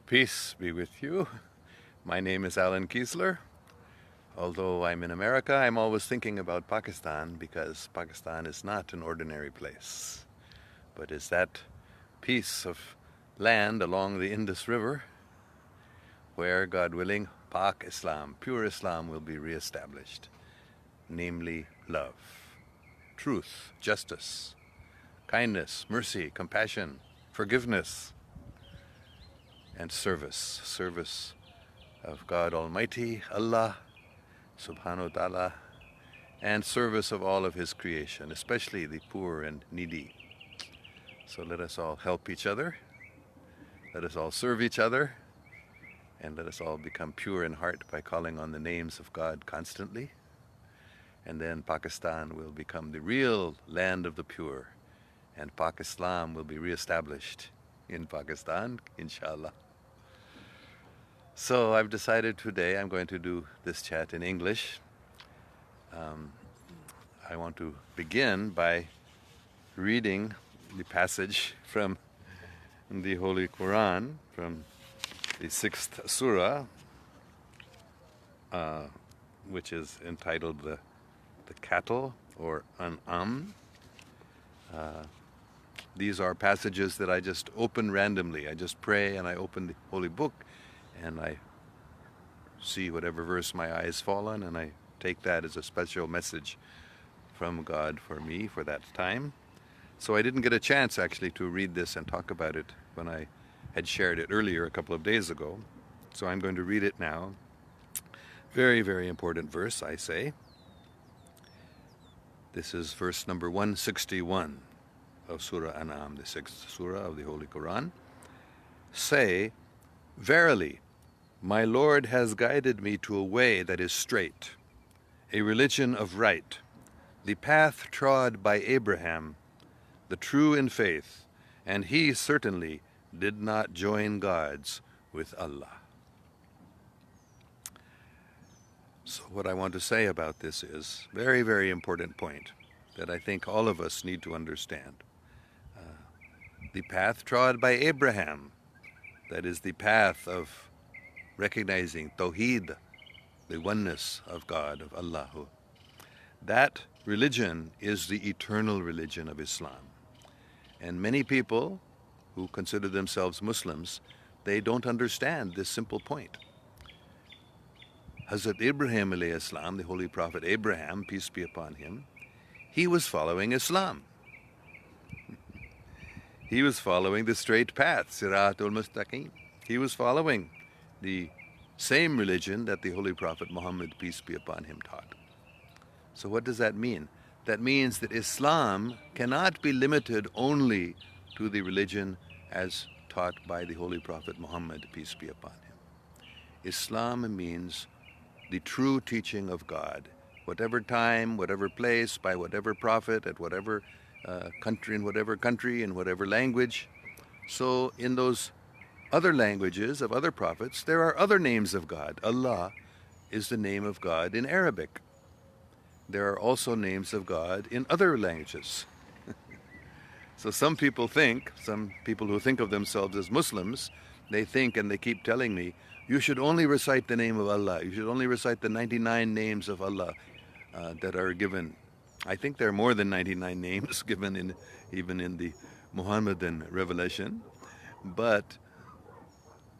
Peace be with you. My name is Allan Keislar. Although I'm in America, I'm always thinking about Pakistan because Pakistan is not an ordinary place, but is that piece of land along the Indus River where, God willing, Pak Islam, pure Islam, will be reestablished, namely love, truth, justice, kindness, mercy, compassion, forgiveness, and service of God Almighty, Allah, Subhanahu wa Ta'ala, and service of all of His creation, especially the poor and needy. So let us all help each other, let us all serve each other, and let us all become pure in heart by calling on the names of God constantly. And then Pakistan will become the real land of the pure, and Pak Islam will be reestablished in Pakistan, inshallah. So I've decided today I'm going to do this chat in English. I want to begin by reading the passage from the Holy Quran, from the 6th Surah, which is entitled the Cattle, or An'am. These are passages that I just open randomly. I just pray and I open the Holy Book and I see whatever verse my eyes fall on, and I take that as a special message from God for me for that time. So I didn't get a chance actually to read this and talk about it when I had shared it earlier a couple of days ago. So I'm going to read it now. Very, very important verse, I say. This is verse number 161 of Surah An'am, the 6th Surah of the Holy Quran. Say, verily, my Lord has guided me to a way that is straight, a religion of right, the path trod by Abraham, the true in faith, and he certainly did not join gods with Allah. So what I want to say about this is a very, very important point that I think all of us need to understand. The path trod by Abraham, that is the path of recognizing Tawheed, the oneness of God, of Allah. That religion is the eternal religion of Islam. And many people who consider themselves Muslims, they don't understand this simple point. Hazrat Ibrahim alayhi salam, the Holy Prophet Abraham, peace be upon him, he was following Islam. He was following the straight path, Siratul Mustaqim. He was following the same religion that the Holy Prophet Muhammad, peace be upon him, taught. So what does that mean? That means that Islam cannot be limited only to the religion as taught by the Holy Prophet Muhammad, peace be upon him. Islam means the true teaching of God, whatever time, whatever place, by whatever prophet, at whatever country, in whatever language. So in those other languages of other prophets, there are other names of God. Allah is the name of God in Arabic. There are also names of God in other languages. So some people who think of themselves as Muslims, they think and they keep telling me, you should only recite the name of Allah. You should only recite the 99 names of Allah that are given. I think there are more than 99 names given even in the Muhammadan revelation. But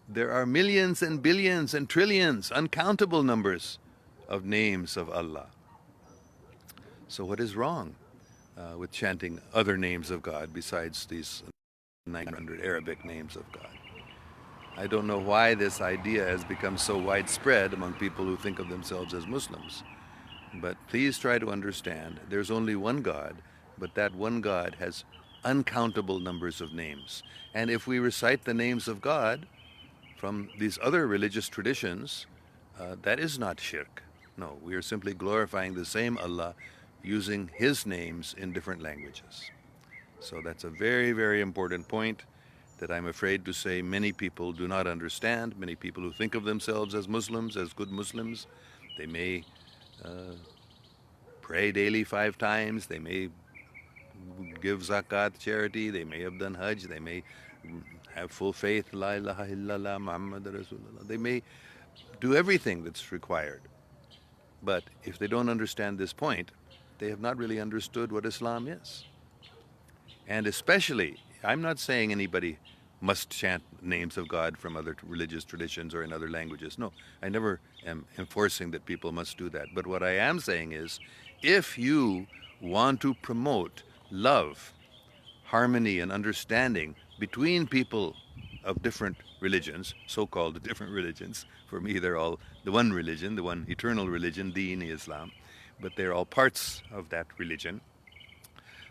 there are millions and billions and trillions, uncountable numbers of names of Allah. So what is wrong with chanting other names of God besides these 900 Arabic names of God? I don't know why this idea has become so widespread among people who think of themselves as Muslims. But please try to understand, there's only one God, but that one God has uncountable numbers of names. And if we recite the names of God from these other religious traditions, that is not shirk. No, we are simply glorifying the same Allah using His names in different languages. So that's a very, very important point that I'm afraid to say many people do not understand. Many people who think of themselves as Muslims, as good Muslims, they may pray daily 5 times, they may give zakat, charity, they may have done hajj, they may have full faith, La ilaha illallah, Muhammad Rasulullah. They may do everything that's required. But if they don't understand this point, they have not really understood what Islam is. And especially, I'm not saying anybody must chant names of God from other religious traditions or in other languages. No, I never am enforcing that people must do that. But what I am saying is, if you want to promote love, harmony, and understanding between people of different religions, so-called different religions, for me they're all the one religion, the one eternal religion, Deen, Islam, but they're all parts of that religion.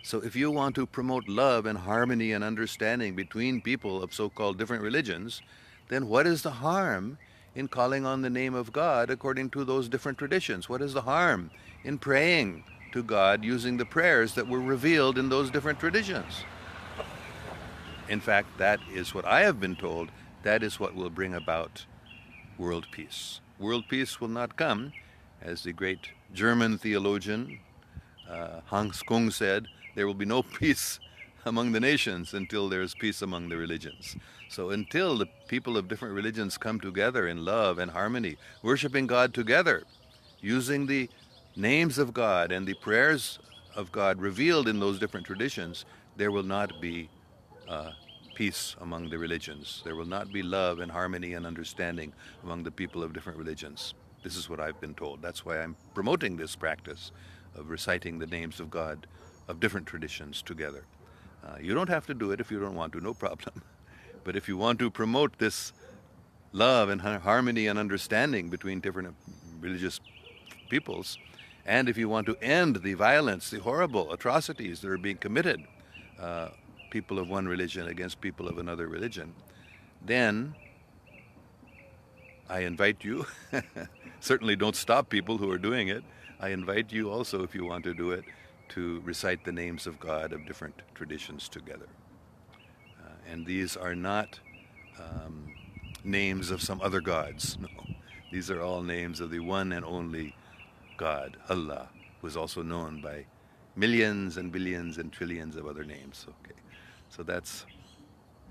So if you want to promote love and harmony and understanding between people of so-called different religions, then what is the harm in calling on the name of God according to those different traditions? What is the harm in praying to God using the prayers that were revealed in those different traditions? In fact, that is what I have been told. That is what will bring about world peace. World peace will not come, as the great German theologian Hans Kung said, there will be no peace among the nations until there is peace among the religions. So until the people of different religions come together in love and harmony, worshiping God together, using the names of God and the prayers of God revealed in those different traditions, there will not be peace among the religions. There will not be love and harmony and understanding among the people of different religions. This is what I've been told. That's why I'm promoting this practice of reciting the names of God of different traditions together. You don't have to do it if you don't want to, no problem. But if you want to promote this love and harmony and understanding between different religious peoples, and if you want to end the violence, the horrible atrocities that are being committed, people of one religion against people of another religion, then I invite you, certainly don't stop people who are doing it, I invite you also, if you want to do it, to recite the names of God of different traditions together. And these are not names of some other gods, no. These are all names of the one and only God, Allah, who is also known by millions and billions and trillions of other names. Okay, so that's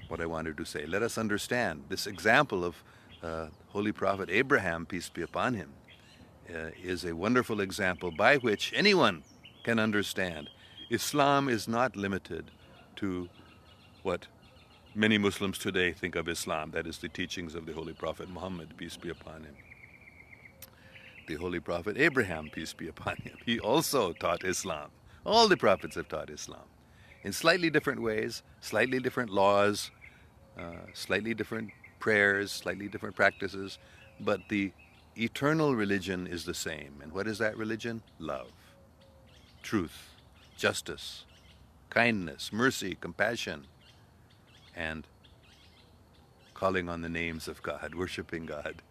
what I wanted to say. Let us understand this example of Holy Prophet Abraham, peace be upon him, is a wonderful example by which anyone can understand Islam is not limited to what many Muslims today think of Islam, that is the teachings of the Holy Prophet Muhammad, peace be upon him. The Holy Prophet Abraham, peace be upon him, he also taught Islam. All the prophets have taught Islam in slightly different ways, slightly different laws, slightly different prayers, slightly different practices, but the eternal religion is the same. And what is that religion? Love, truth, justice, kindness, mercy, compassion, and calling on the names of God, worshiping God,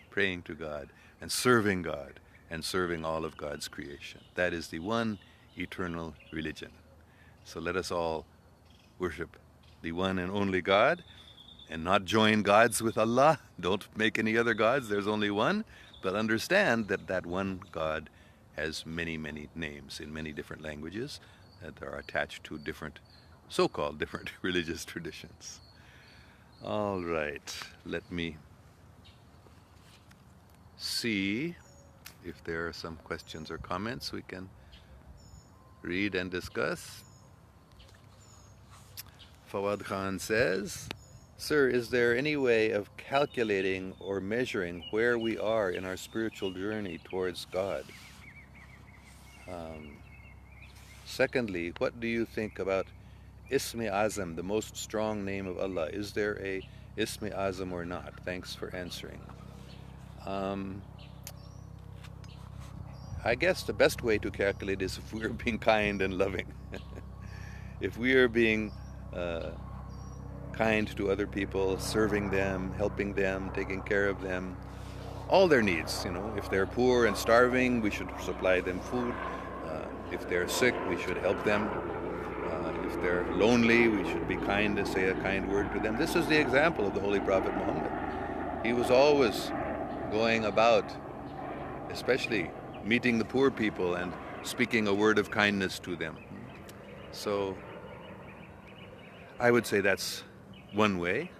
praying to God, and serving God, and serving all of God's creation. That is the one eternal religion. So let us all worship the one and only God, and not join gods with Allah. Don't make any other gods, there's only one, but understand that that one God has many, many names in many different languages that are attached to different, so-called different religious traditions. All right, let me see if there are some questions or comments we can read and discuss. Fawad Khan says, Sir, is there any way of calculating or measuring where we are in our spiritual journey towards God? Secondly, what do you think about Ismi Azam, the most strong name of Allah? Is there a Ismi Azam or not? Thanks for answering. I guess the best way to calculate is if we are being kind and loving. If we are being kind to other people, serving them, helping them, taking care of them, all their needs, you know. If they're poor and starving, we should supply them food. If they're sick, we should help them. If they're lonely, we should be kind and say a kind word to them. This is the example of the Holy Prophet Muhammad. He was always going about, especially meeting the poor people and speaking a word of kindness to them. So I would say that's one way.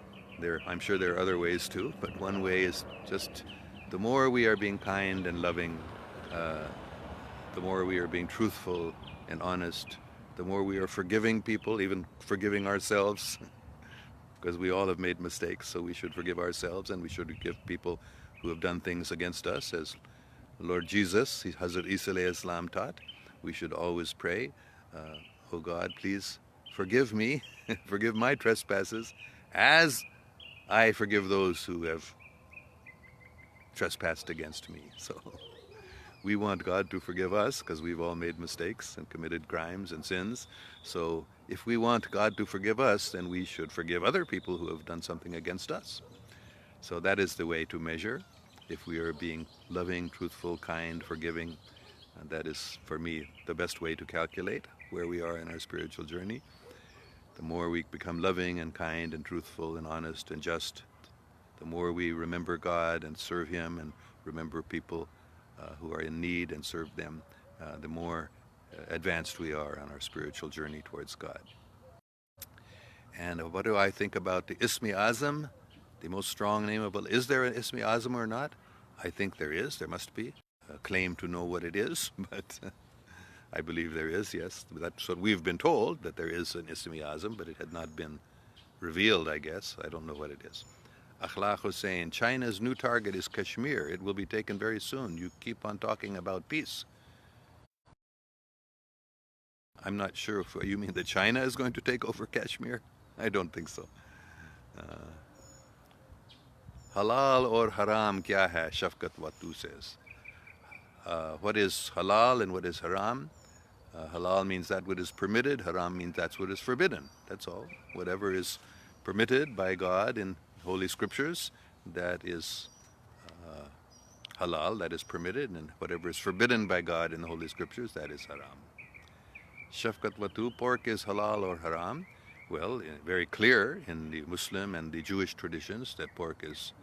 I'm sure there are other ways too, but one way is just the more we are being kind and loving, uh, the more we are being truthful and honest, the more we are forgiving people, even forgiving ourselves, because we all have made mistakes, so we should forgive ourselves and we should forgive people who have done things against us. As Lord Jesus, Hazrat Isa alayhi salam taught, we should always pray, oh God, please forgive me, forgive my trespasses, as I forgive those who have trespassed against me. So we want God to forgive us because we've all made mistakes and committed crimes and sins. So if we want God to forgive us, then we should forgive other people who have done something against us. So that is the way to measure if we are being loving, truthful, kind, forgiving. And that is, for me, the best way to calculate where we are in our spiritual journey. The more we become loving and kind and truthful and honest and just, the more we remember God and serve Him and remember people who are in need and serve them, the more advanced we are on our spiritual journey towards God. And what do I think about the Ismi Azam, the most strong name of Allah? Is there an Ismi Azam or not? I think there is. There must be. Claim to know what it is, but I believe there is, yes. That's what we've been told, that there is an Ismi Azam, but it had not been revealed, I guess. I don't know what it is. Akhlaq Hussein, China's new target is Kashmir. It will be taken very soon. You keep on talking about peace. I'm not sure if you mean that China is going to take over Kashmir. I don't think so. Halal or haram kya hai? Shafqat Watu says. What is halal and what is haram? Halal means that what is permitted. Haram means that's what is forbidden. That's all. Whatever is permitted by God in Holy Scriptures, that is halal, that is permitted, and whatever is forbidden by God in the Holy Scriptures, that is haram. Shafqat Watu, pork is halal or haram? Well, very clear in the Muslim and the Jewish traditions that pork is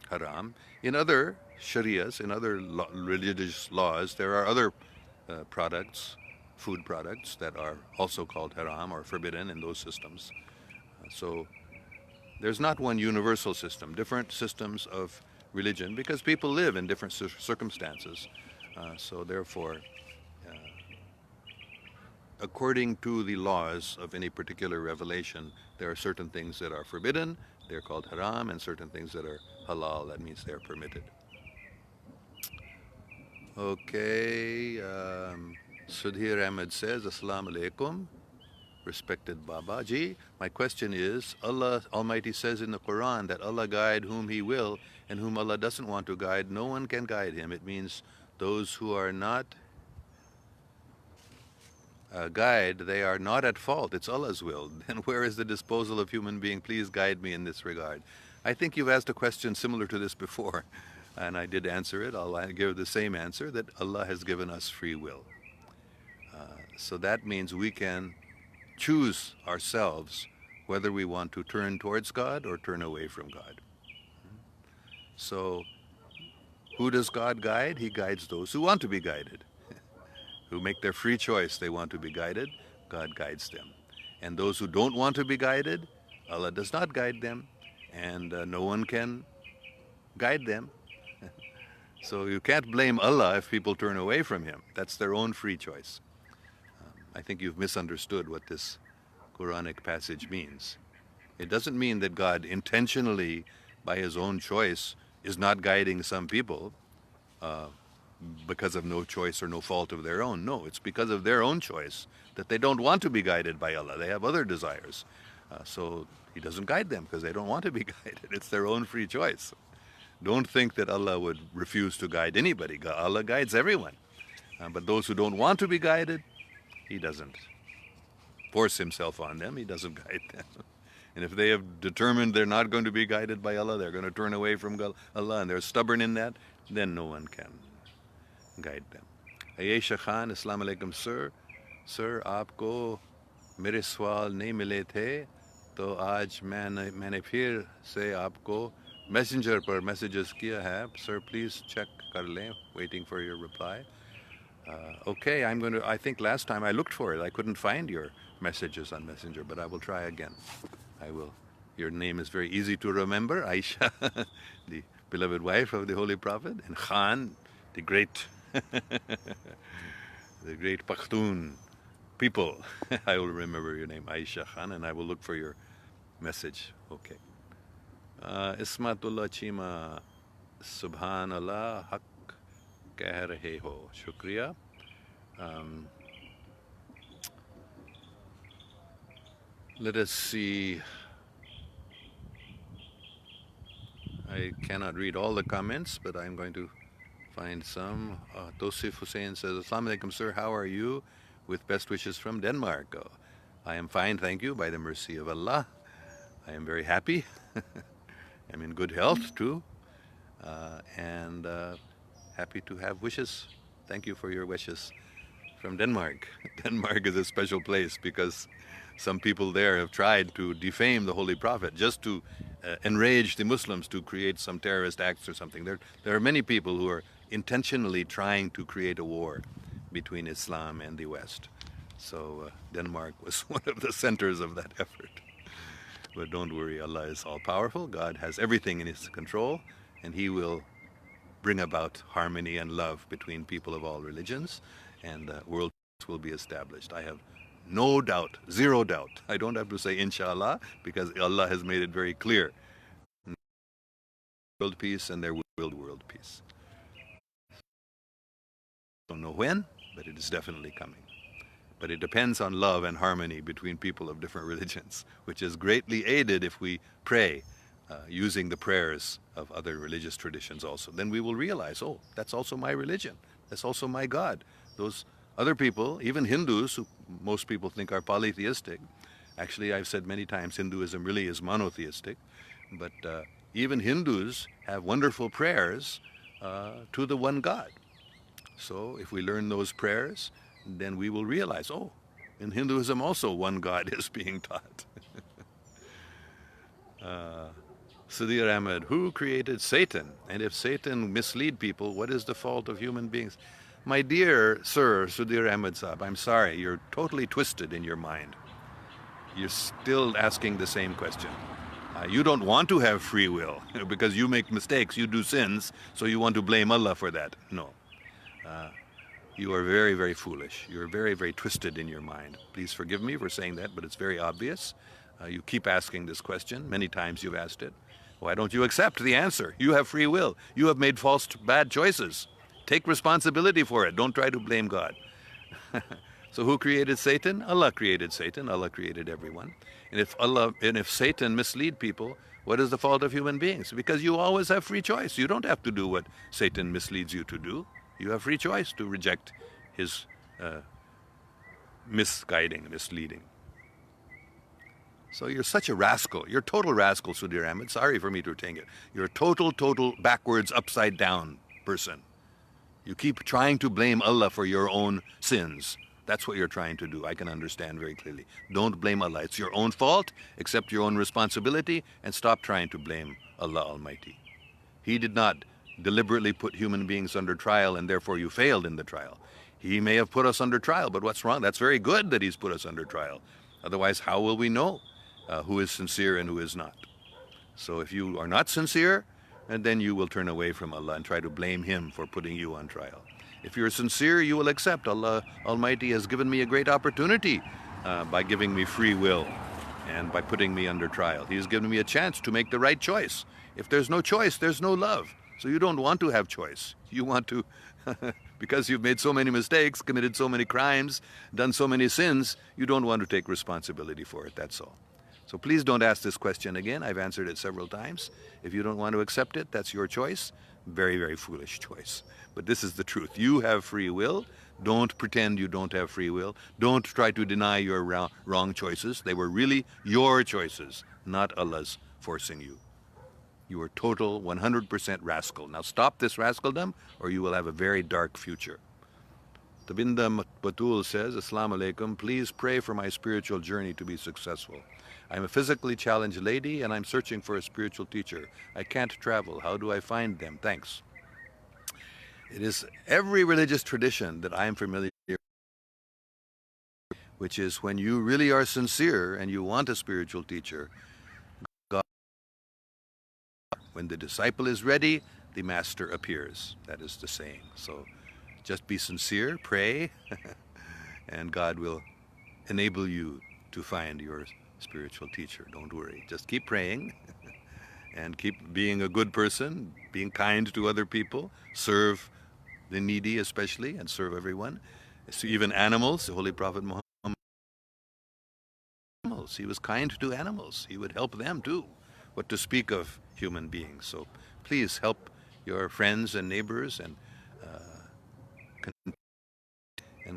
haram. In other sharias, in other religious laws, there are other products, food products, that are also called haram or forbidden in those systems. So there's not one universal system, different systems of religion, because people live in different circumstances. So therefore, according to the laws of any particular revelation, there are certain things that are forbidden, they're called haram, and certain things that are halal, that means they're permitted. Okay, Sudhir Ahmed says, Assalamu alaikum, respected Baba Ji. My question is, Allah Almighty says in the Quran that Allah guide whom He will, and whom Allah doesn't want to guide, no one can guide him. It means those who are not guide, they are not at fault. It's Allah's will. Then where is the disposal of human being? Please guide me in this regard. I think you've asked a question similar to this before, and I did answer it. I'll give the same answer, that Allah has given us free will. So that means we can choose ourselves whether we want to turn towards God or turn away from God. So who does God guide? He guides those who want to be guided, who make their free choice. They want to be guided, God guides them. And those who don't want to be guided, Allah does not guide them, and no one can guide them. So you can't blame Allah if people turn away from Him. That's their own free choice. I think you've misunderstood what this Quranic passage means. It doesn't mean that God intentionally, by His own choice, is not guiding some people because of no choice or no fault of their own. No, it's because of their own choice that they don't want to be guided by Allah. They have other desires. So He doesn't guide them because they don't want to be guided. It's their own free choice. Don't think that Allah would refuse to guide anybody. Allah guides everyone. But those who don't want to be guided, He doesn't force Himself on them. He doesn't guide them. And if they have determined they're not going to be guided by Allah, they're going to turn away from Allah, and they're stubborn in that, then no one can guide them. Ayesha Khan, Assalamu alaikum sir. Sir, आपको मेरे सवाल नहीं मिले थे, तो आज मैंने फिर से आपको messenger पर messages किया है. Sir, please check कर लें. Waiting for your reply. Okay, I think last time I looked for it. I couldn't find your messages on Messenger, but I will try again. I will Your name is very easy to remember, Aisha, the beloved wife of the Holy Prophet, and Khan, the great, the great Pakhtun people. I will remember your name, Aisha Khan, and I will look for your message. Okay. Ismatullah Chima, Subhanallah, Haq keh rahe ho. Shukriya. Let us see. I cannot read all the comments, but I'm going to find some. Tosif Hussein says, Assalamu alaikum, sir. How are you? With best wishes from Denmark. I am fine, thank you, by the mercy of Allah. I am very happy. I'm in good health, too. And happy to have wishes. Thank you for your wishes from Denmark. Denmark is a special place because some people there have tried to defame the Holy Prophet just to enrage the Muslims to create some terrorist acts or something. There are many people who are intentionally trying to create a war between Islam and the West. So Denmark was one of the centers of that effort. But don't worry, Allah is all-powerful. God has everything in His control, and He will bring about harmony and love between people of all religions, and world peace will be established. I have no doubt, zero doubt. I don't have to say inshallah, because Allah has made it very clear. World peace, and there will be world peace. Don't know when, but it is definitely coming. But it depends on love and harmony between people of different religions, which is greatly aided if we pray using the prayers of other religious traditions also. Then we will realize, oh, that's also my religion. That's also my God. Those other people, even Hindus, who most people think are polytheistic, actually I've said many times Hinduism really is monotheistic, but even Hindus have wonderful prayers to the one God. So if we learn those prayers, then we will realize, oh, in Hinduism also one God is being taught. Sudhir Ahmed, who created Satan? And if Satan mislead people, what is the fault of human beings? My dear Sir Sudhir Ahmed Saab, I'm sorry, you're totally twisted in your mind. You're still asking the same question. You don't want to have free will because you make mistakes, you do sins, so you want to blame Allah for that. No. You are very, very foolish. You're very, very twisted in your mind. Please forgive me for saying that, but it's very obvious. You keep asking this question. Many times you've asked it. Why don't you accept the answer? You have free will. You have made false, bad choices. Take responsibility for it. Don't try to blame God. So who created Satan? Allah created Satan. Allah created everyone. And if Satan mislead people, what is the fault of human beings? Because you always have free choice. You don't have to do what Satan misleads you to do. You have free choice to reject his misleading. So you're such a rascal. You're a total rascal, Sudhir Ahmed. Sorry for me to take it. You're a total backwards, upside down person. You keep trying to blame Allah for your own sins. That's what you're trying to do. I can understand very clearly. Don't blame Allah. It's your own fault. Accept your own responsibility and stop trying to blame Allah Almighty. He did not deliberately put human beings under trial and therefore you failed in the trial. He may have put us under trial, but what's wrong? That's very good that He's put us under trial. Otherwise, how will we know who is sincere and who is not? So if you are not sincere, and then you will turn away from Allah and try to blame Him for putting you on trial. If you're sincere, you will accept Allah Almighty has given me a great opportunity by giving me free will and by putting me under trial. He has given me a chance to make the right choice. If there's no choice, there's no love. So you don't want to have choice. You want to, because you've made so many mistakes, committed so many crimes, done so many sins, you don't want to take responsibility for it, that's all. So please don't ask this question again. I've answered it several times. If you don't want to accept it, that's your choice. Very, very foolish choice. But this is the truth. You have free will. Don't pretend you don't have free will. Don't try to deny your wrong choices. They were really your choices, not Allah's forcing you. You are total 100% rascal. Now stop this rascaldom or you will have a very dark future. Tabinda Batul says, Assalamu alaikum, please pray for my spiritual journey to be successful. I'm a physically challenged lady and I'm searching for a spiritual teacher. I can't travel. How do I find them? Thanks. It is every religious tradition that I am familiar with, which is when you really are sincere and you want a spiritual teacher, God When the disciple is ready, the master appears. That is the saying. So just be sincere, pray, and God will enable you to find your spiritual teacher. Don't worry. Just keep praying and keep being a good person, being kind to other people, serve the needy especially, and serve everyone. So even animals, the Holy Prophet Muhammad, he was kind to animals. He would help them too. What to speak of human beings. So please help your friends and neighbors, and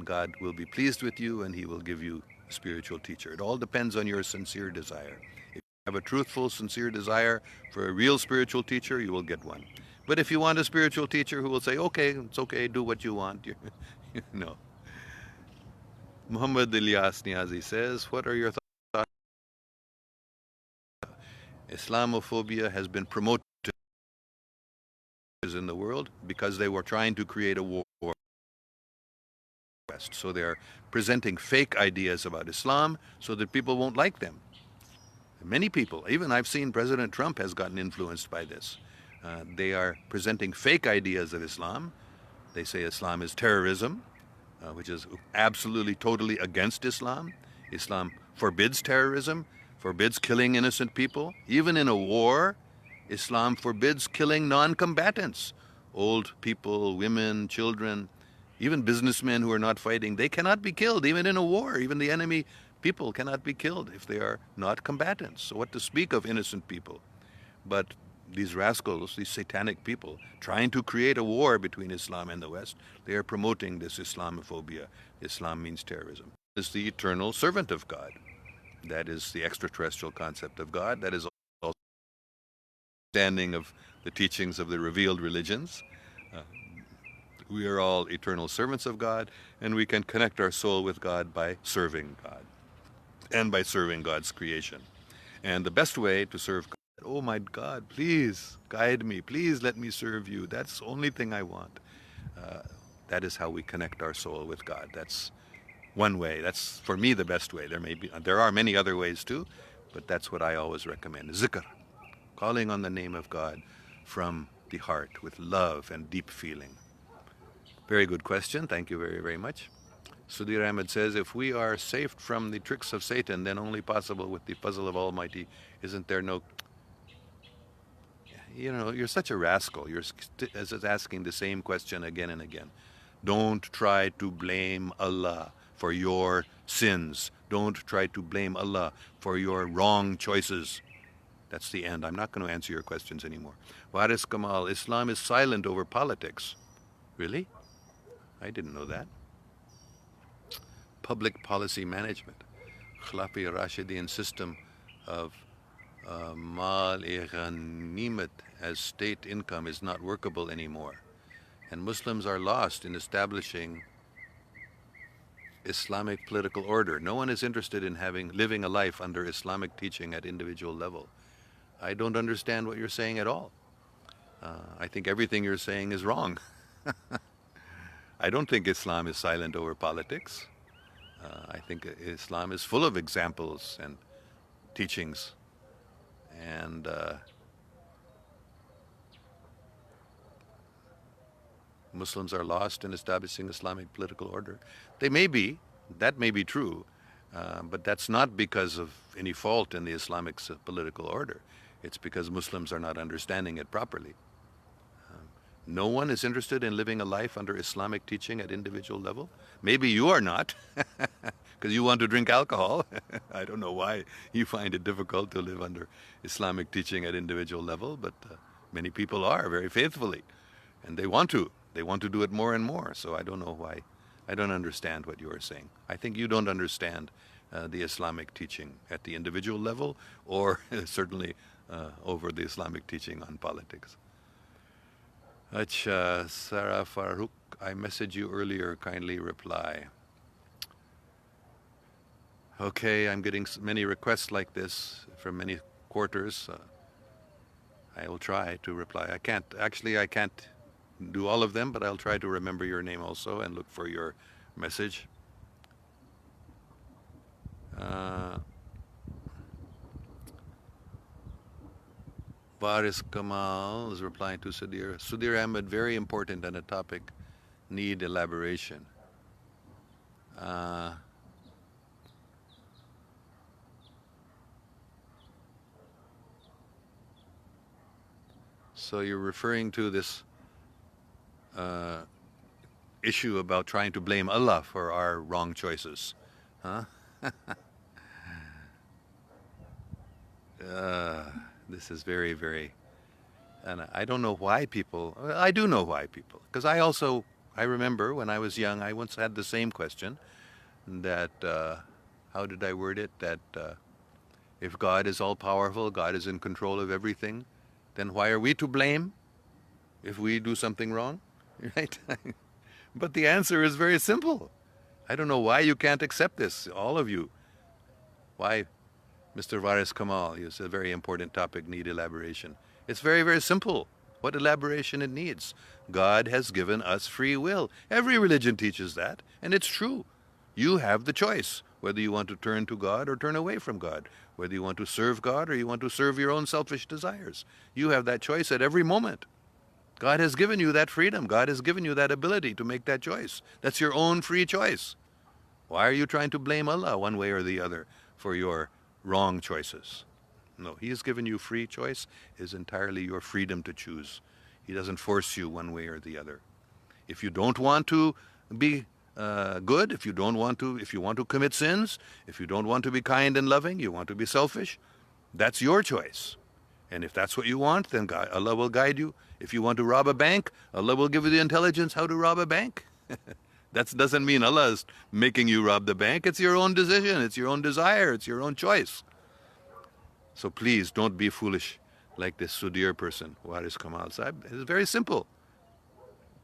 God will be pleased with you, and He will give you a spiritual teacher. It all depends on your sincere desire. If you have a truthful, sincere desire for a real spiritual teacher, you will get one. But if you want a spiritual teacher who will say, okay, it's okay, do what you want, no. Muhammad Ilyas Niazi says, what are your thoughts? Islamophobia has been promoted in the world because they were trying to create a war. So they are presenting fake ideas about Islam so that people won't like them. Many people, even I've seen President Trump has gotten influenced by this. They are presenting fake ideas of Islam. They say Islam is terrorism, which is absolutely, totally against Islam. Islam forbids terrorism, forbids killing innocent people. Even in a war, Islam forbids killing non-combatants. Old people, women, children, even businessmen who are not fighting, they cannot be killed, even in a war. Even the enemy people cannot be killed if they are not combatants. So what to speak of innocent people? But these rascals, these satanic people, trying to create a war between Islam and the West, they are promoting this Islamophobia. Islam means terrorism. Is the eternal servant of God. That is the extraterrestrial concept of God. That is also understanding of the teachings of the revealed religions. We are all eternal servants of God, and we can connect our soul with God by serving God and by serving God's creation. And the best way to serve God, oh my God, please guide me, please let me serve you. That's the only thing I want. That is how we connect our soul with God. That's one way. That's, for me, the best way. There are many other ways too, but that's what I always recommend. Zikr, calling on the name of God from the heart with love and deep feeling. Very good question. Thank you very, very much. Sudhir Ahmed says, if we are saved from the tricks of Satan, then only possible with the puzzle of Almighty. Isn't there no... you're such a rascal. You're asking the same question again and again. Don't try to blame Allah for your sins. Don't try to blame Allah for your wrong choices. That's the end. I'm not going to answer your questions anymore. Waris Kamal, Islam is silent over politics. Really? I didn't know that. Public policy management. Khalafi Rashidin system of mal-e-ghanimat as state income is not workable anymore. And Muslims are lost in establishing Islamic political order. No one is interested in living a life under Islamic teaching at individual level. I don't understand what you're saying at all. I think everything you're saying is wrong. I don't think Islam is silent over politics. I think Islam is full of examples and teachings. And Muslims are lost in establishing Islamic political order. That may be true, but that's not because of any fault in the Islamic political order. It's because Muslims are not understanding it properly. No one is interested in living a life under Islamic teaching at individual level. Maybe you are not, because you want to drink alcohol. I don't know why you find it difficult to live under Islamic teaching at individual level, but many people are, very faithfully, and they want to. They want to do it more and more, so I don't know why. I don't understand what you are saying. I think you don't understand the Islamic teaching at the individual level, or certainly over the Islamic teaching on politics. Acha, Sarah Farouk, I messaged you earlier, kindly reply. Okay, I'm getting many requests like this from many quarters. I will try to reply. I can't do all of them, but I'll try to remember your name also and look for your message. Varis Kamal is replying to Sudhir. Sudhir Ahmed, very important on a topic, need elaboration. So you're referring to this issue about trying to blame Allah for our wrong choices, huh? This is very, very, and I don't know why people, I do know why people, because I remember when I was young, I once had the same question that, how did I word it? That if God is all powerful, God is in control of everything, then why are we to blame if we do something wrong? Right? But the answer is very simple. I don't know why you can't accept this, all of you. Why, Mr. Varis Kamal, you said a very important topic, need elaboration. It's very, very simple. What elaboration it needs? God has given us free will. Every religion teaches that, and it's true. You have the choice, whether you want to turn to God or turn away from God, whether you want to serve God or you want to serve your own selfish desires. You have that choice at every moment. God has given you that freedom. God has given you that ability to make that choice. That's your own free choice. Why are you trying to blame Allah one way or the other for your wrong choices? No, He has given you free choice. It is entirely your freedom to choose. He doesn't force you one way or the other. If you don't want to be good, if you want to commit sins, if you don't want to be kind and loving, you want to be selfish, that's your choice. And if that's what you want, then Allah will guide you. If you want to rob a bank, Allah will give you the intelligence how to rob a bank. That doesn't mean Allah is making you rob the bank. It's your own decision. It's your own desire. It's your own choice. So please don't be foolish like this Sudhir person, Waris Kamal Sahib. It's very simple.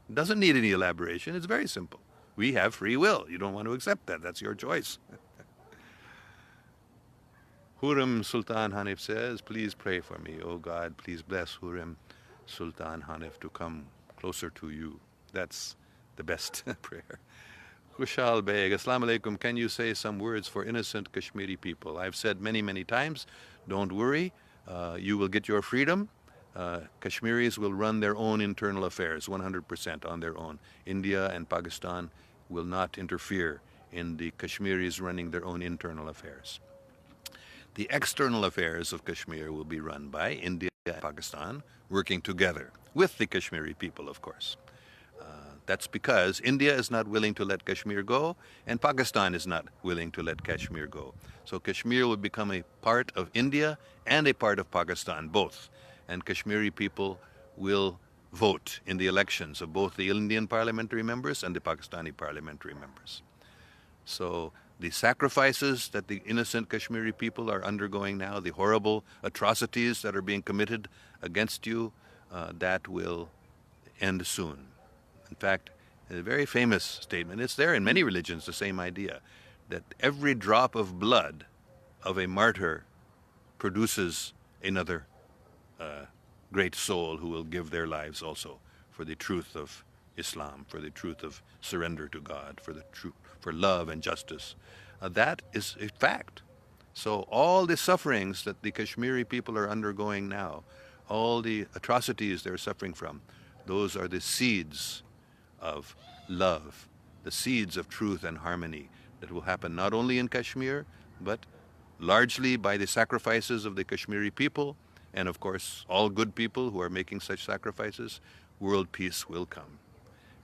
It doesn't need any elaboration. It's very simple. We have free will. You don't want to accept that. That's your choice. Hurrem Sultan Hanif says, please pray for me. Oh God, please bless Hurrem Sultan Hanif to come closer to you. That's the best prayer. Kushal Beg, Assalamu alaikum. Can you say some words for innocent Kashmiri people? I've said many, many times, don't worry. You will get your freedom. Kashmiris will run their own internal affairs 100% on their own. India and Pakistan will not interfere in the Kashmiris running their own internal affairs. The external affairs of Kashmir will be run by India and Pakistan, working together with the Kashmiri people, of course. That's because India is not willing to let Kashmir go, and Pakistan is not willing to let Kashmir go. So Kashmir will become a part of India and a part of Pakistan, both. And Kashmiri people will vote in the elections of both the Indian parliamentary members and the Pakistani parliamentary members. So the sacrifices that the innocent Kashmiri people are undergoing now, the horrible atrocities that are being committed against you, that will end soon. In fact, a very famous statement, it's there in many religions, the same idea, that every drop of blood of a martyr produces another great soul who will give their lives also for the truth of Islam, for the truth of surrender to God, for love and justice. That is a fact. So all the sufferings that the Kashmiri people are undergoing now, all the atrocities they're suffering from, those are the seeds of love, the seeds of truth and harmony that will happen not only in Kashmir, but largely by the sacrifices of the Kashmiri people, and of course all good people who are making such sacrifices. World peace will come.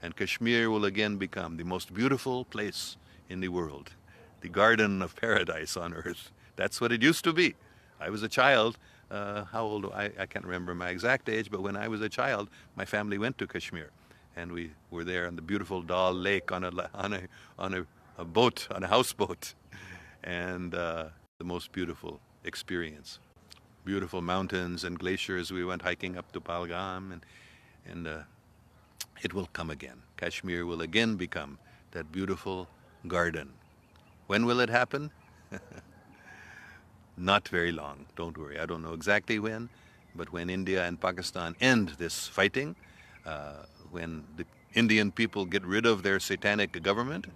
And Kashmir will again become the most beautiful place in the world, the garden of paradise on earth. That's what it used to be. I was a child, how old? I can't remember my exact age, but when I was a child, my family went to Kashmir. And we were there on the beautiful Dal Lake on a boat, on a houseboat. And the most beautiful experience. Beautiful mountains and glaciers. We went hiking up to Palgam, and it will come again. Kashmir will again become that beautiful garden. When will it happen? Not very long, don't worry. I don't know exactly when, but when India and Pakistan end this fighting, when the Indian people get rid of their satanic government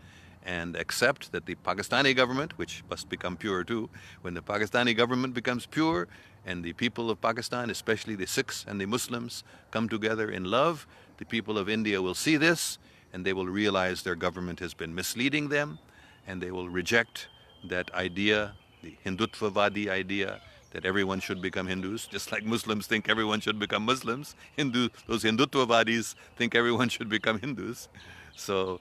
and accept that the Pakistani government, which must become pure too, when the Pakistani government becomes pure and the people of Pakistan, especially the Sikhs and the Muslims, come together in love, the people of India will see this and they will realize their government has been misleading them, and they will reject that idea, the Hindutvavadi idea, that everyone should become Hindus, just like Muslims think everyone should become Muslims. Those Hindutvavadis think everyone should become Hindus. So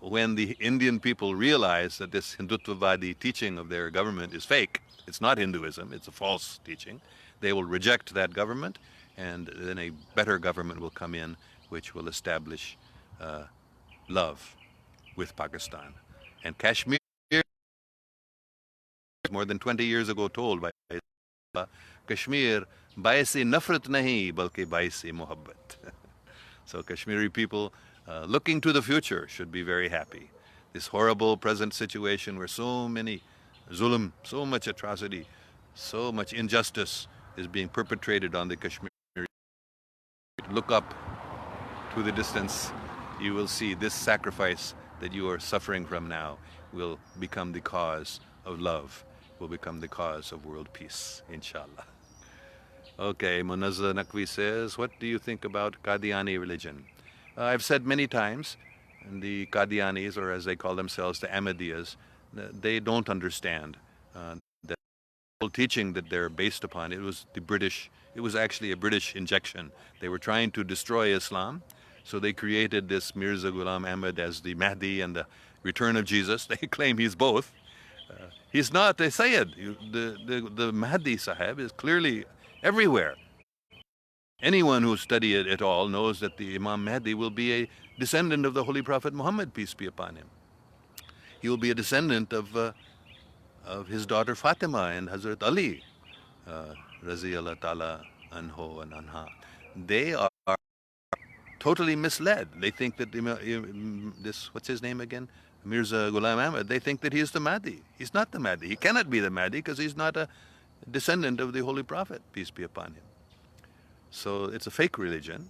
when the Indian people realize that this Hindutvavadi teaching of their government is fake, it's not Hinduism, it's a false teaching, they will reject that government, and then a better government will come in which will establish love with Pakistan. And Kashmir, more than 20 years ago, told by Kashmir, baise nafrat nahi, balki baise mohabbat. So Kashmiri people looking to the future should be very happy. This horrible present situation where so many zulm, so much atrocity, so much injustice is being perpetrated on the Kashmiri. Look up to the distance, you will see this sacrifice that you are suffering from now will become the cause of love, will become the cause of world peace, inshallah. Okay, Munazza Naqvi says, what do you think about Qadiani religion? I've said many times, the Qadianis, or as they call themselves, the Ahmadiyas, they don't understand that whole teaching that they're based upon. It was the British, it was actually a British injection. They were trying to destroy Islam, so they created this Mirza Ghulam Ahmad as the Mahdi and the return of Jesus. They claim he's both. He's not a Sayyid. The Mahdi Sahib is clearly everywhere. Anyone who studied it at all knows that the Imam Mahdi will be a descendant of the Holy Prophet Muhammad, peace be upon him. He will be a descendant of his daughter Fatima and Hazrat Ali, Raziyallahu ta'ala anhu and anha. They are totally misled. They think that this, what's his name again? Mirza Ghulam Ahmad, they think that he is the Mahdi. He's not the Mahdi. He cannot be the Mahdi because he's not a descendant of the Holy Prophet, peace be upon him. So it's a fake religion,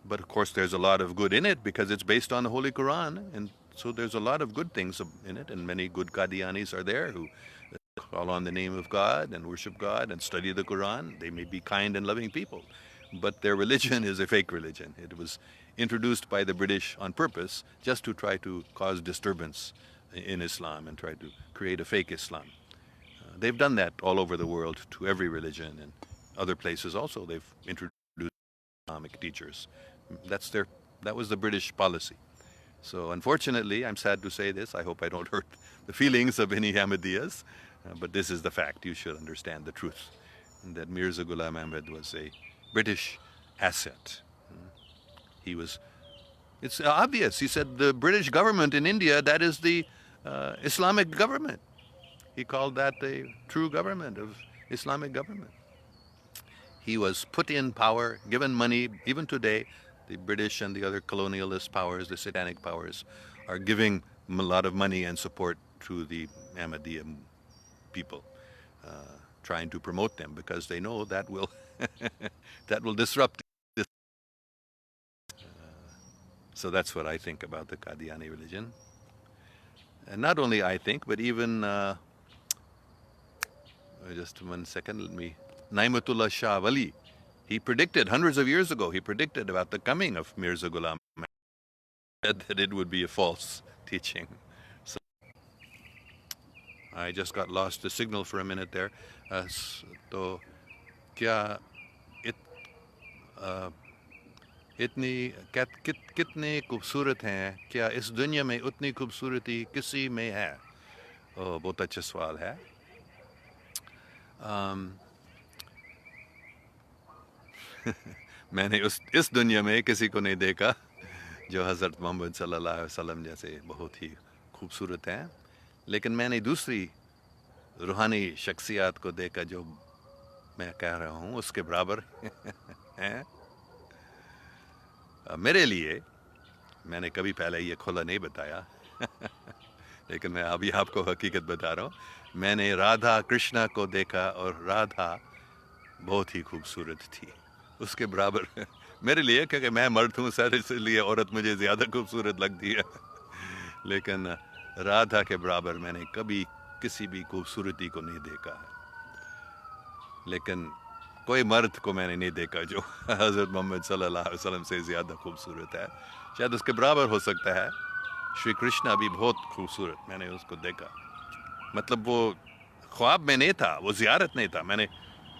but of course there's a lot of good in it because it's based on the Holy Quran, and so there's a lot of good things in it, and many good Qadianis are there who call on the name of God and worship God and study the Quran. They may be kind and loving people, but their religion is a fake religion. It was introduced by the British on purpose just to try to cause disturbance in Islam and try to create a fake Islam. They've done that all over the world to every religion, and other places also they've introduced Islamic teachers. That was the British policy. So unfortunately, I'm sad to say this, I hope I don't hurt the feelings of any Ahmadiyas, but this is the fact. You should understand the truth, that Mirza Ghulam Ahmad was a British asset. It's obvious. He said the British government in India, that is the Islamic government. He called that a true government of Islamic government. He was put in power, given money. Even today, the British and the other colonialist powers, the satanic powers, are giving a lot of money and support to the Ahmadiyya people, trying to promote them because they know that will that will disrupt this. So that's what I think about the Qadiani religion. And not only I think, but even just 1 second, let me. Naimatullah Shah Wali, he predicted hundreds of years ago, he predicted about the coming of Mirza Ghulam Ahmad, that it would be a false teaching. So I just got lost the signal for a minute there. So kya इतनी कितने खूबसूरत हैं, क्या इस दुनिया में उतनी खूबसूरती किसी में है? बहुत अच्छा सवाल है. मैंने इस दुनिया में किसी को नहीं देखा जो हज़रत मोहम्मद सल्लल्लाहु अलैहि वसल्लम जैसे बहुत ही खूबसूरत हैं, लेकिन मैंने दूसरी रूहानी शख्सियत को देखा जो मैं कह रहा हूँ उसके बराबर हैं. मेरे लिए, मैंने कभी पहले ये खुला नहीं बताया लेकिन मैं अभी आपको हकीकत बता रहा हूँ. मैंने राधा कृष्णा को देखा और राधा बहुत ही खूबसूरत थी, उसके बराबर मेरे लिए, क्योंकि मैं मर्द हूँ सर, इसलिए औरत मुझे ज़्यादा खूबसूरत लगती है. लेकिन राधा के बराबर मैंने कभी किसी भी खूबसूरती को नहीं देखा है, लेकिन कोई मर्द को मैंने नहीं देखा जो हज़रत मोहम्मद सल्लल्लाहु अलैहि वसल्लम से ज़्यादा खूबसूरत है। शायद उसके बराबर हो सकता है। श्री कृष्ण भी बहुत खूबसूरत, मैंने उसको देखा, मतलब वो ख्वाब में नहीं था, वो ज़ियारत नहीं था, मैंने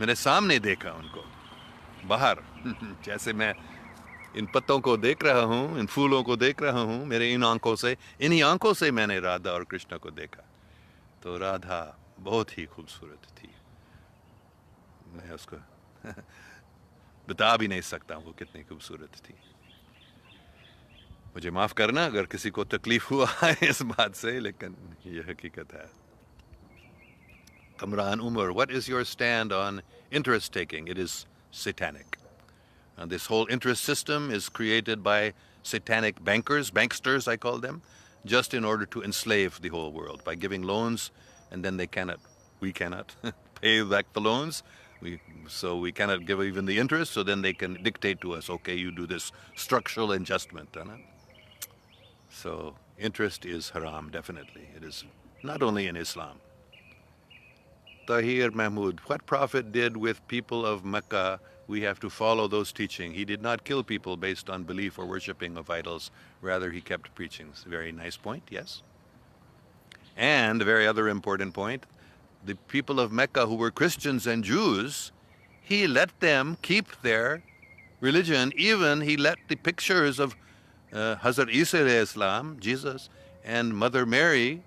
मेरे सामने देखा उनको बाहर जैसे मैं इन पत्तों को देख रहा हूँ, इन फूलों को देख रहा हूँ, मेरे इन आंखों से, इन्हीं आंखों से मैंने राधा और कृष्ण को देखा। तो राधा बहुत ही खूबसूरत थी, मैं उसको बता भी नहीं सकता वो कितनी खूबसूरत थी। मुझे माफ़ करना अगर किसी को तकलीफ हुआ है इस बात से, लेकिन ये हकीकत है। Kamran Umar, what is your stand on interest taking? It is satanic. This whole interest system is created by satanic bankers, banksters I call them, just in order to enslave the whole world by giving loans, and then we cannot pay back the loans. So we cannot give even the interest, so then they can dictate to us, okay, you do this structural adjustment. So interest is haram, definitely. It is not only in Islam. Tahir Mahmud, what Prophet did with people of Mecca, we have to follow those teachings. He did not kill people based on belief or worshipping of idols. Rather, he kept preaching. It's a very nice point, yes. And a very other important point, the people of Mecca who were Christians and Jews, he let them keep their religion. Even he let the pictures of Hazrat Isa alayhi Islam, Jesus, and Mother Mary,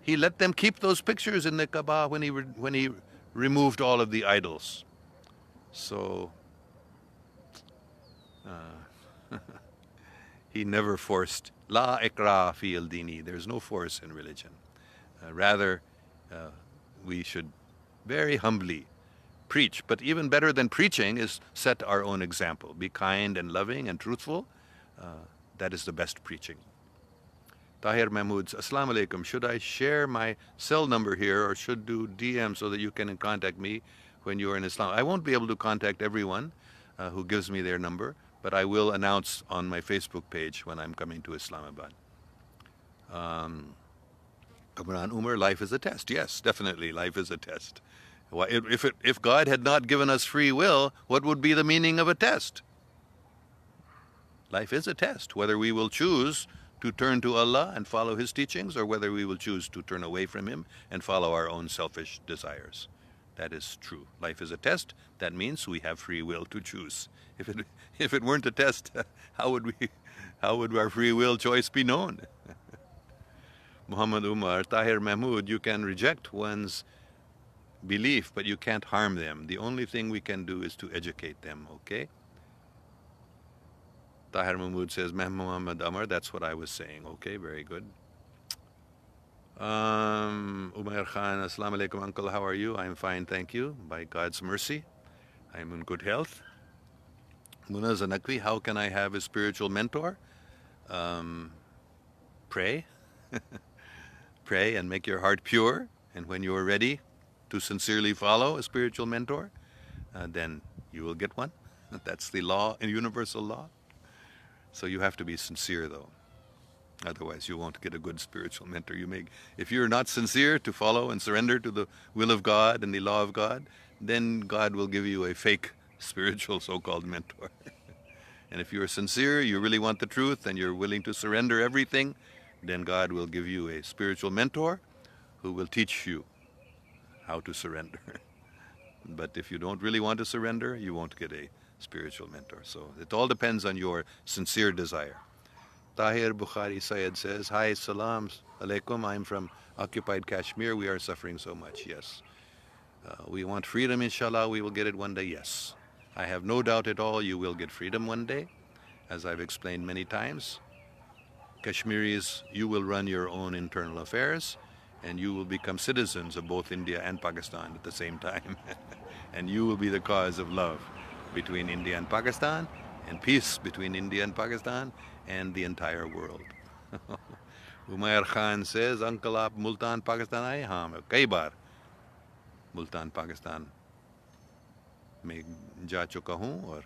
he let them keep those pictures in the Kaaba when he removed all of the idols. So he never forced. La ikra fi al-dini. There's no force in religion. Rather, we should very humbly preach. But even better than preaching is set our own example. Be kind and loving and truthful. That is the best preaching. Tahir Mahmood, Assalamu alaikum. Should I share my cell number here or should do DM so that you can contact me when you are in Islam? I won't be able to contact everyone who gives me their number, but I will announce on my Facebook page when I'm coming to Islamabad. Kamran Umar, life is a test. Yes, definitely, life is a test. If God had not given us free will, what would be the meaning of a test? Life is a test, whether we will choose to turn to Allah and follow His teachings, or whether we will choose to turn away from Him and follow our own selfish desires. That is true. Life is a test. That means we have free will to choose. If it weren't a test, how would our free will choice be known? Muhammad Umar, Tahir Mahmood, you can reject one's belief, but you can't harm them. The only thing we can do is to educate them, okay? Tahir Mahmood says, Muhammad Amar, that's what I was saying. Okay, very good. Umair Khan, Assalamu alaikum, uncle, how are you? I'm fine, thank you. By God's mercy, I'm in good health. Munaz Anakwi, how can I have a spiritual mentor? Pray. Pray and make your heart pure. And when you are ready to sincerely follow a spiritual mentor, then you will get one. That's the law, a universal law. So you have to be sincere, though. Otherwise, you won't get a good spiritual mentor. If you're not sincere to follow and surrender to the will of God and the law of God, then God will give you a fake spiritual so-called mentor. And if you're sincere, you really want the truth, and you're willing to surrender everything, then God will give you a spiritual mentor who will teach you how to surrender. But if you don't really want to surrender, you won't get a spiritual mentor. So it all depends on your sincere desire. Tahir Bukhari Syed says, hi, salams alaikum. I'm from occupied Kashmir. We are suffering so much. Yes. We want freedom, inshallah. We will get it one day. Yes. I have no doubt at all you will get freedom one day. As I've explained many times, Kashmiris, you will run your own internal affairs, and you will become citizens of both India and Pakistan at the same time. And you will be the cause of love between India and Pakistan, and peace between India and Pakistan and the entire world. Umair Khan says, Uncle, aap Multan, Pakistan aaye? Haan, main kai baar Multan, Pakistan mein ja chuka hoon, aur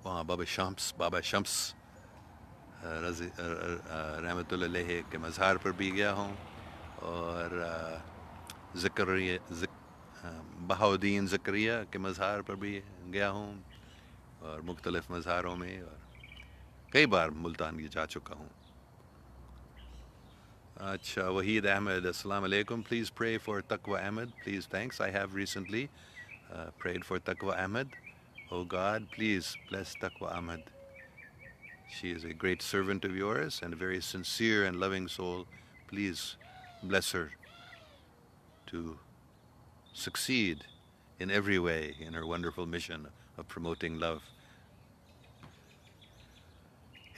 wahan Baba Shams रहमतुल्लाह अलैह के मज़ार पर भी गया हूँ, और बहाउद्दीन ज़करिया के मज़ार पर भी गया हूँ, और मुख्तलिफ़ मज़ारों में, और कई बार मुल्तान जा चुका हूँ. Acha, Waheed Ahmed, Assalamu alaikum. Please pray for Taqwa Ahmed. Please, thanks. I have recently prayed for Taqwa Ahmed. Oh God, please bless Taqwa Ahmed. She is a great servant of yours and a very sincere and loving soul. Please bless her to succeed in every way in her wonderful mission of promoting love.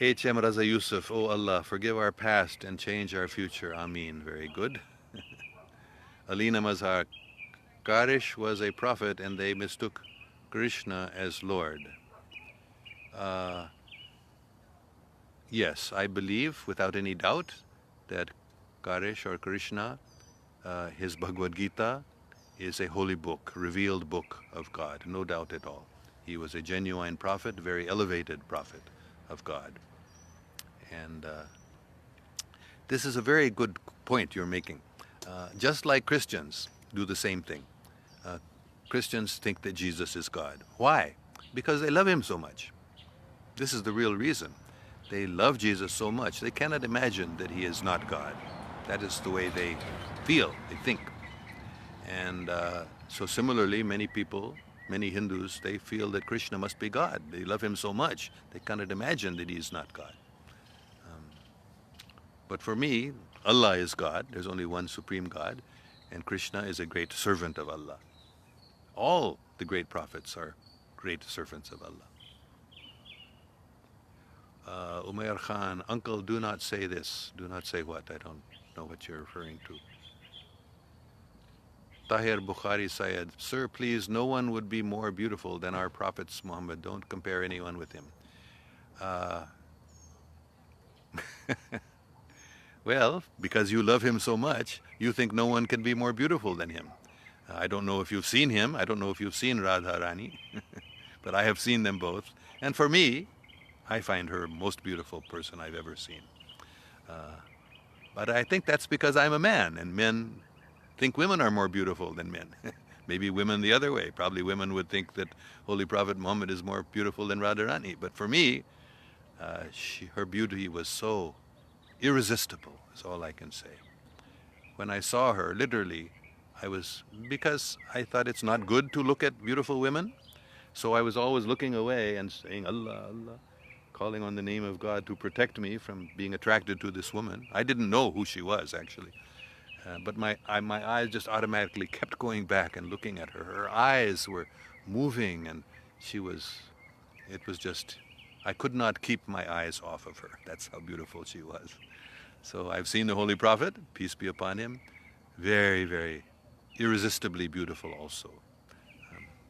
H.M. Raza Yusuf, oh Allah, forgive our past and change our future. Ameen. Very good. Alina Mazhar, Karish was a prophet and they mistook Krishna as Lord. Yes, I believe without any doubt that Karish or Krishna, his Bhagavad Gita, is a holy book, revealed book of God, no doubt at all. He was a genuine prophet, very elevated prophet of God. And this is a very good point you're making. Just like Christians do the same thing. Christians think that Jesus is God. Why? Because they love him so much. This is the real reason. They love Jesus so much, they cannot imagine that he is not God. That is the way they feel, they think. And so similarly, many people, many Hindus, they feel that Krishna must be God. They love him so much, they cannot imagine that he is not God. But for me, Allah is God. There's only one supreme God, and Krishna is a great servant of Allah. All the great prophets are great servants of Allah. Umair Khan, uncle, do not say this. Do not say what? I don't know what you're referring to. Tahir Bukhari Syed, sir, please, no one would be more beautiful than our prophets Muhammad. Don't compare anyone with him. Well, because you love him so much, you think no one can be more beautiful than him. I don't know if you've seen him. I don't know if you've seen Radha Rani, but I have seen them both. And for me, I find her most beautiful person I've ever seen. But I think that's because I'm a man, and men think women are more beautiful than men. Maybe women the other way. Probably women would think that Holy Prophet Muhammad is more beautiful than Radharani. But for me, her beauty was so irresistible, is all I can say. When I saw her, literally, because I thought it's not good to look at beautiful women, so I was always looking away and saying, Allah, Allah, calling on the name of God to protect me from being attracted to this woman. I didn't know who she was, actually. But my eyes just automatically kept going back and looking at her. Her eyes were moving, and it was just, I could not keep my eyes off of her. That's how beautiful she was. So I've seen the Holy Prophet, peace be upon him, very, very irresistibly beautiful also.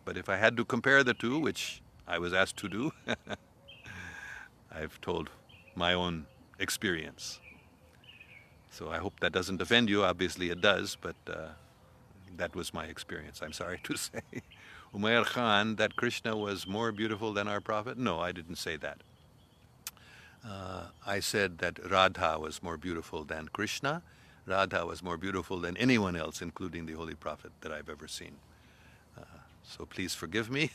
But if I had to compare the two, which I was asked to do, I've told my own experience. So I hope that doesn't offend you. Obviously it does, but that was my experience, I'm sorry to say. Umair Khan, that Krishna was more beautiful than our Prophet? No, I didn't say that. I said that Radha was more beautiful than Krishna. Radha was more beautiful than anyone else, including the Holy Prophet that I've ever seen. So please forgive me.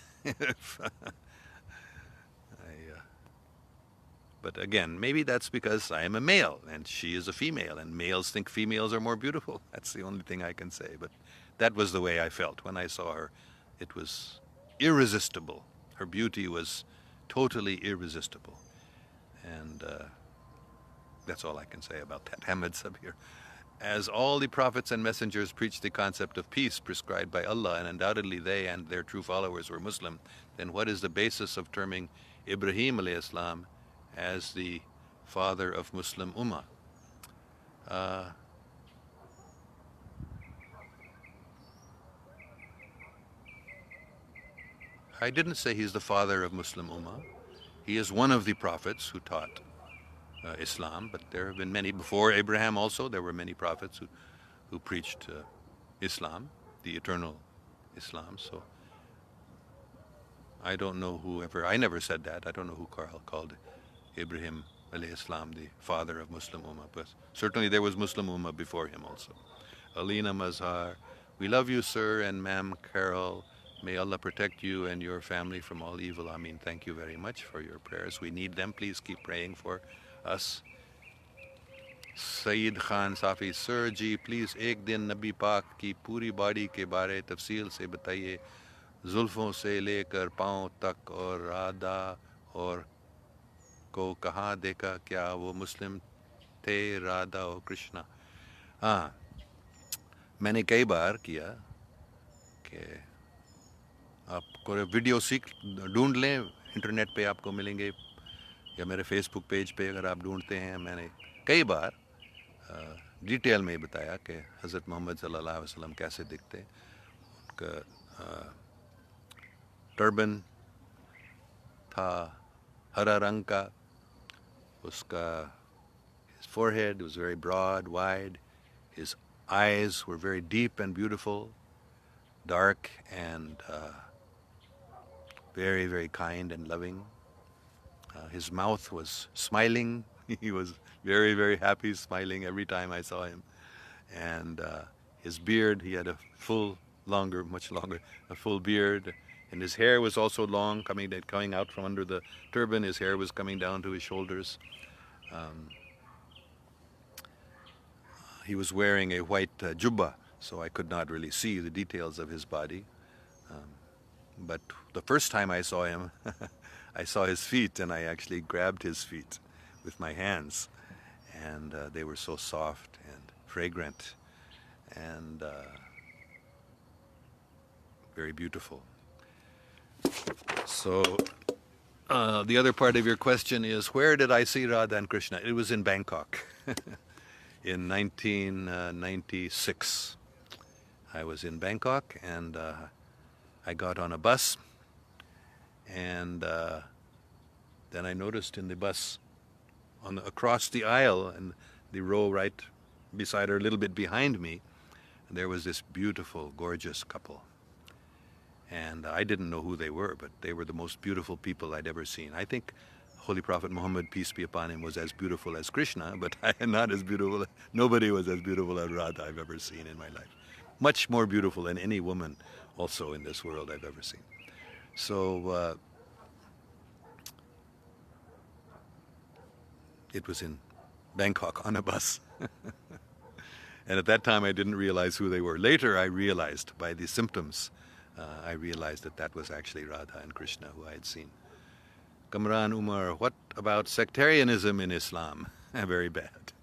But again, maybe that's because I am a male and she is a female, and males think females are more beautiful. That's the only thing I can say. But that was the way I felt when I saw her. It was irresistible. Her beauty was totally irresistible. And that's all I can say about that. Hamid Sabir. As all the prophets and messengers preached the concept of peace prescribed by Allah, and undoubtedly they and their true followers were Muslim, then what is the basis of terming Ibrahim alayhi salam as the father of Muslim Ummah? I didn't say he's the father of Muslim Ummah. He is one of the prophets who taught Islam, but there have been many before Abraham also. There were many prophets who preached Islam, the eternal Islam. So I don't know I never said that. I don't know who called Abraham alayhi salam, the father of Muslim Ummah. But certainly there was Muslim Ummah before him also. Alina Mazhar, we love you, sir, and ma'am Carol. May Allah protect you and your family from all evil. Ameen. Thank you very much for your prayers. We need them. Please keep praying for us. Saeed Khan Safi, sir ji, please एक दिन नबी पाक की पूरी body के बारे तफसील से बताइए, जुल्फों से लेकर पाँव तक, और राधा और को कहाँ देखा, क्या वो मुस्लिम थे, राधा और कृष्णा? हाँ, मैंने कई बार किया कि आपको वीडियो ढूंढ लें, इंटरनेट पे आपको मिलेंगे, या मेरे फेसबुक पेज पे अगर आप ढूंढते हैं, मैंने कई बार डिटेल में बताया कि हज़रत मोहम्मद सल्लल्लाहु अलैहि वसल्लम कैसे दिखते। उनका टर्बन था हरा रंग का, उसका his forehead was very broad, wide, his eyes were very deep and beautiful, dark and very, very kind and loving. His mouth was smiling. He was very, very happy, smiling every time I saw him. And his beard, he had a full, longer, much longer, a full beard. And his hair was also long, coming out from under the turban. His hair was coming down to his shoulders. He was wearing a white jubba, so I could not really see the details of his body. But the first time I saw him, I saw his feet, and I actually grabbed his feet with my hands. And they were so soft and fragrant and very beautiful. So the other part of your question is, where did I see Radha and Krishna? It was in Bangkok in 1996. I was in Bangkok, and I got on a bus, and then I noticed in the bus across the aisle, and the row right beside her, a little bit behind me, there was this beautiful, gorgeous couple. And I didn't know who they were, but they were the most beautiful people I'd ever seen. I think Holy Prophet Muhammad, peace be upon him, was as beautiful as Krishna, but not as beautiful. Nobody was as beautiful as Radha I've ever seen in my life. Much more beautiful than any woman also in this world I've ever seen. So it was in Bangkok on a bus. And at that time I didn't realize who they were. Later I realized by the symptoms, I realized that that was actually Radha and Krishna who I had seen. Kamran Umar, what about sectarianism in Islam? Very bad.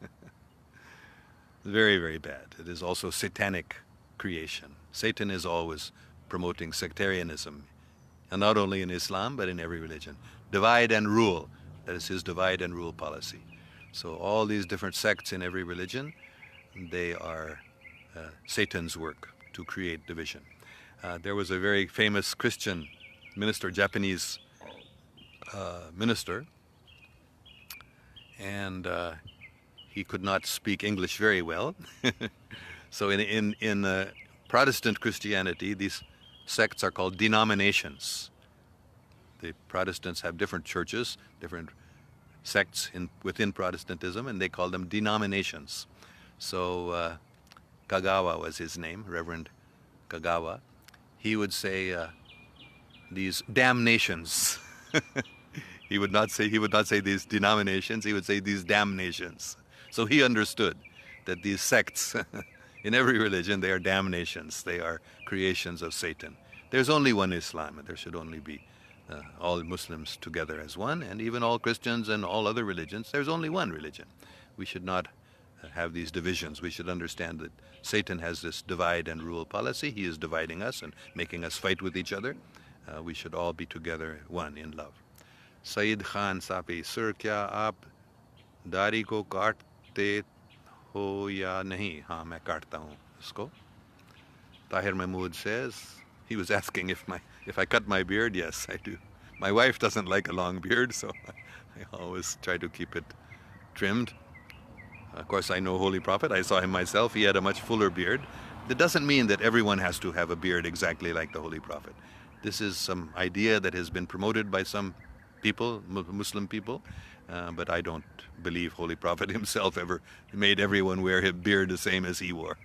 Very, very bad. It is also satanic creation. Satan is always promoting sectarianism, and not only in Islam, but in every religion. Divide and rule. That is his divide and rule policy. So all these different sects in every religion, they are Satan's work to create division. There was a very famous Christian minister, Japanese minister, and he could not speak English very well. So in Protestant Christianity, these sects are called denominations. The Protestants have different churches, different sects within Protestantism, and they call them denominations. So Kagawa was his name, Reverend Kagawa. He would say these damnations. He would not say these denominations. He would say these damnations. So he understood that these sects in every religion, they are damnations. They are creations of Satan. There's only one Islam, and there should only be all Muslims together as one, and even all Christians and all other religions. There's only one religion. We should not have these divisions. We should understand that Satan has this divide and rule policy. He is dividing us and making us fight with each other. We should all be together, one in love. Saeed Khan Sapi, sir, kya aap dari ko kaatte ho ya nahi? Haan, main kaatta hu usko. Tahir Mahmood says, he was asking if I cut my beard. Yes, I do. My wife doesn't like a long beard, so I always try to keep it trimmed. Of course, I know Holy Prophet. I saw him myself. He had a much fuller beard. That doesn't mean that everyone has to have a beard exactly like the Holy Prophet. This is some idea that has been promoted by some people, Muslim people, but I don't believe Holy Prophet himself ever made everyone wear his beard the same as he wore.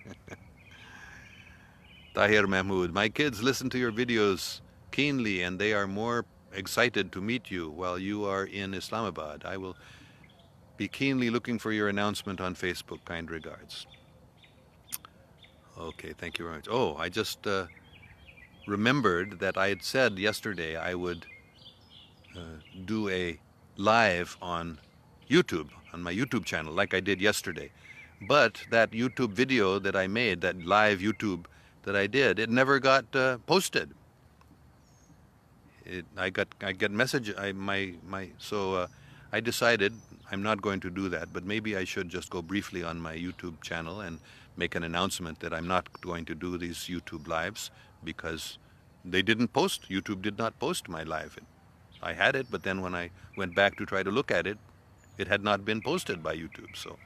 Tahir Mahmood, my kids listen to your videos keenly and they are more excited to meet you while you are in Islamabad. I will be keenly looking for your announcement on Facebook. Kind regards. Okay, thank you very much. Oh, I just remembered that I had said yesterday I would do a live on YouTube, on my YouTube channel, like I did yesterday. But that YouTube video that I made, that live YouTube that I did, it never got posted. I get message. So I decided I'm not going to do that. But maybe I should just go briefly on my YouTube channel and make an announcement that I'm not going to do these YouTube lives because they didn't post. YouTube did not post my live. I had it, but then when I went back to try to look at it, it had not been posted by YouTube. So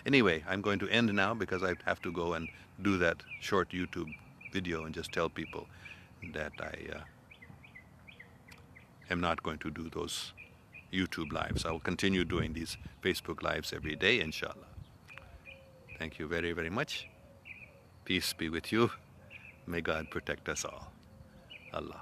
anyway, I'm going to end now because I have to go and do that short YouTube video and just tell people that I am not going to do those YouTube lives. I will continue doing these Facebook lives every day, inshallah. Thank you very, very much. Peace be with you. May God protect us all. Allah.